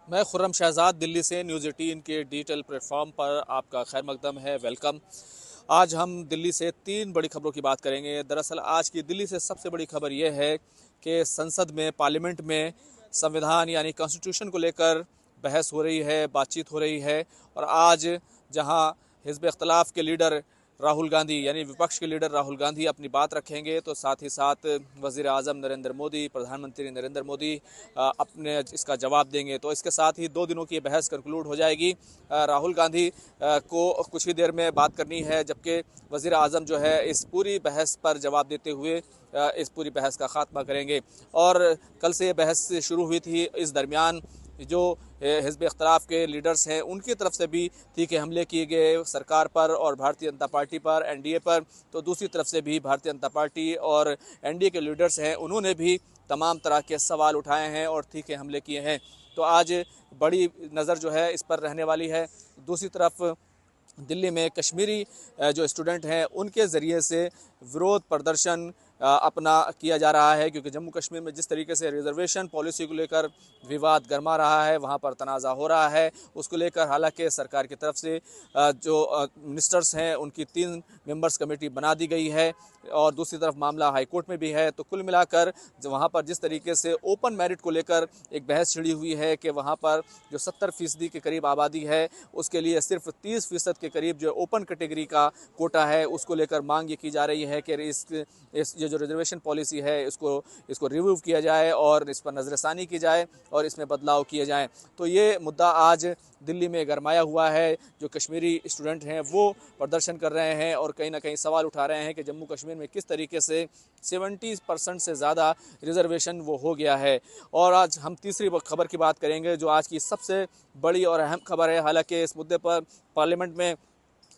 मैं खुर्रम शहजाद दिल्ली से न्यूज़ 18 के डिजिटल प्लेटफॉर्म पर आपका खैर मकदम है। वेलकम। आज हम दिल्ली से तीन बड़ी खबरों की बात करेंगे। दरअसल आज की दिल्ली से सबसे बड़ी खबर यह है कि संसद में, पार्लियामेंट में संविधान यानी कॉन्स्टिट्यूशन को लेकर बहस हो रही है, बातचीत हो रही है। और आज जहां हिज़्ब इख्तिलाफ के लीडर राहुल गांधी यानी विपक्ष के लीडर राहुल गांधी अपनी बात रखेंगे, तो साथ ही साथ वज़ीर आज़म नरेंद्र मोदी, प्रधानमंत्री नरेंद्र मोदी अपने इसका जवाब देंगे। तो इसके साथ ही 2 दिनों की बहस कंक्लूड हो जाएगी। राहुल गांधी को कुछ ही देर में बात करनी है, जबकि वज़ीर आज़म जो है इस पूरी बहस पर जवाब देते हुए इस पूरी बहस का खात्मा करेंगे। और कल से ये बहस शुरू हुई थी। इस दरमियान जो हिज़्ब इख्तिलाफ के लीडर्स हैं उनकी तरफ से भी तीखे हमले किए गए सरकार पर और भारतीय जनता पार्टी पर, एनडीए पर। तो दूसरी तरफ से भी भारतीय जनता पार्टी और एनडीए के लीडर्स हैं, उन्होंने भी तमाम तरह के सवाल उठाए हैं और तीखे हमले किए हैं। तो आज बड़ी नज़र जो है इस पर रहने वाली है। दूसरी तरफ दिल्ली में कश्मीरी जो स्टूडेंट हैं उनके ज़रिए से विरोध प्रदर्शन अपना किया जा रहा है, क्योंकि जम्मू कश्मीर में जिस तरीके से रिजर्वेशन पॉलिसी को लेकर विवाद गरमा रहा है, वहाँ पर तनाज़ा हो रहा है। उसको लेकर हालांकि सरकार की तरफ से जो मिनिस्टर्स हैं उनकी 3 मेंबर्स कमेटी बना दी गई है और दूसरी तरफ मामला हाई कोर्ट में भी है। तो कुल मिलाकर वहाँ पर जिस तरीके से ओपन मेरिट को लेकर एक बहस छिड़ी हुई है कि वहाँ पर जो 70% के करीब आबादी है उसके लिए सिर्फ 30% के करीब जो ओपन कैटेगरी का कोटा है उसको लेकर मांग ये की जा रही है कि इस ये जो रिजर्वेशन पॉलिसी है इसको रिव्यू किया जाए और इस पर नज़रसानी की जाए और इसमें बदलाव किए जाएं। तो ये मुद्दा आज दिल्ली में गरमाया हुआ है। जो कश्मीरी स्टूडेंट हैं वो प्रदर्शन कर रहे हैं और कहीं ना कहीं सवाल उठा रहे हैं कि जम्मू कश्मीर में किस तरीके से 70% से ज़्यादा रिजर्वेशन वो हो गया है। और आज हम तीसरी खबर की बात करेंगे जो आज की सबसे बड़ी और अहम खबर है। हालांकि इस मुद्दे पर पार्लियामेंट में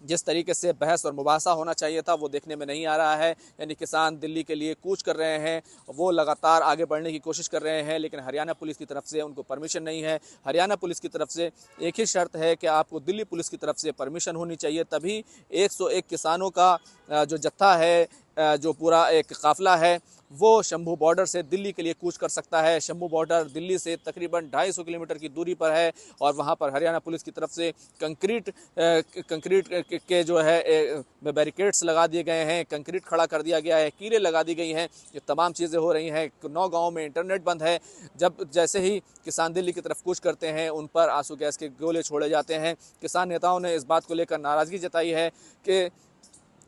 जिस तरीके से बहस और मुबासा होना चाहिए था वो देखने में नहीं आ रहा है। यानी किसान दिल्ली के लिए कूच कर रहे हैं, वो लगातार आगे बढ़ने की कोशिश कर रहे हैं, लेकिन हरियाणा पुलिस की तरफ से उनको परमिशन नहीं है। हरियाणा पुलिस की तरफ से एक ही शर्त है कि आपको दिल्ली पुलिस की तरफ से परमिशन होनी चाहिए, तभी 101 किसानों का जो जत्था है, जो पूरा एक काफ़िला है, वो शंभू बॉर्डर से दिल्ली के लिए कूच कर सकता है। शंभू बॉर्डर दिल्ली से तकरीबन 250 किलोमीटर की दूरी पर है और वहाँ पर हरियाणा पुलिस की तरफ से कंक्रीट के जो है बैरिकेड्स लगा दिए गए हैं, कंक्रीट खड़ा कर दिया गया है, कीलें लगा दी गई हैं। ये तमाम चीज़ें हो रही हैं। 9 गाँव में इंटरनेट बंद है। जब जैसे ही किसान दिल्ली की तरफ कूच करते हैं उन पर आंसू गैस के गोले छोड़े जाते हैं। किसान नेताओं ने इस बात को लेकर नाराज़गी जताई है कि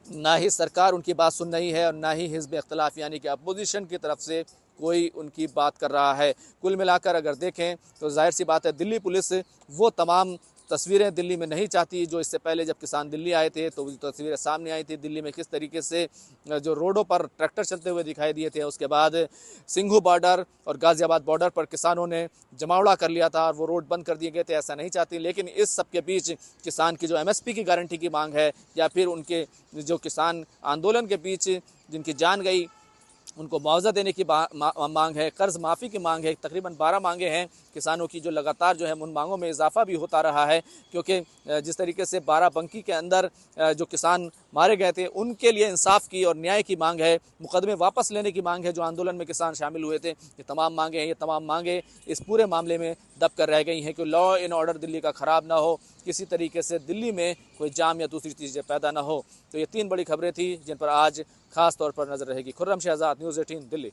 ना ही सरकार उनकी बात सुन रही है और ना ही हिज़्ब इख्तिलाफ यानी कि अपोजिशन की तरफ से कोई उनकी बात कर रहा है। कुल मिलाकर अगर देखें तो जाहिर सी बात है दिल्ली पुलिस वो तमाम तस्वीरें दिल्ली में नहीं चाहती जो इससे पहले जब किसान दिल्ली आए थे तो तस्वीरें सामने आई थी दिल्ली में किस तरीके से जो रोडों पर ट्रैक्टर चलते हुए दिखाई दिए थे। उसके बाद सिंघू बॉर्डर और गाज़ियाबाद बॉर्डर पर किसानों ने जमावड़ा कर लिया था और वो रोड बंद कर दिए गए थे। ऐसा नहीं चाहती, लेकिन इस सब के बीच किसान की जो एमएसपी की गारंटी की मांग है या फिर उनके जो किसान आंदोलन के बीच जिनकी जान गई उनको मुआवजा देने की मांग है, कर्ज माफ़ी की मांग है। तकरीबन 12 मांगे हैं किसानों की, जो लगातार जो है उन मांगों में इजाफा भी होता रहा है, क्योंकि जिस तरीके से बाराबंकी के अंदर जो किसान मारे गए थे उनके लिए इंसाफ की और न्याय की मांग है, मुकदमे वापस लेने की मांग है। जो आंदोलन में किसान शामिल हुए थे, ये तमाम मांगे हैं। ये तमाम मांगे इस पूरे मामले में दब कर रह गई हैं कि लॉ एंड ऑर्डर दिल्ली का ख़राब ना हो, किसी तरीके से दिल्ली में कोई जाम या दूसरी चीज़ें पैदा ना हो। तो ये 3 बड़ी खबरें थी जिन पर आज खास तौर पर नजर रहेगी। खुर्रम शहजाद, न्यूज़ 18 दिल्ली।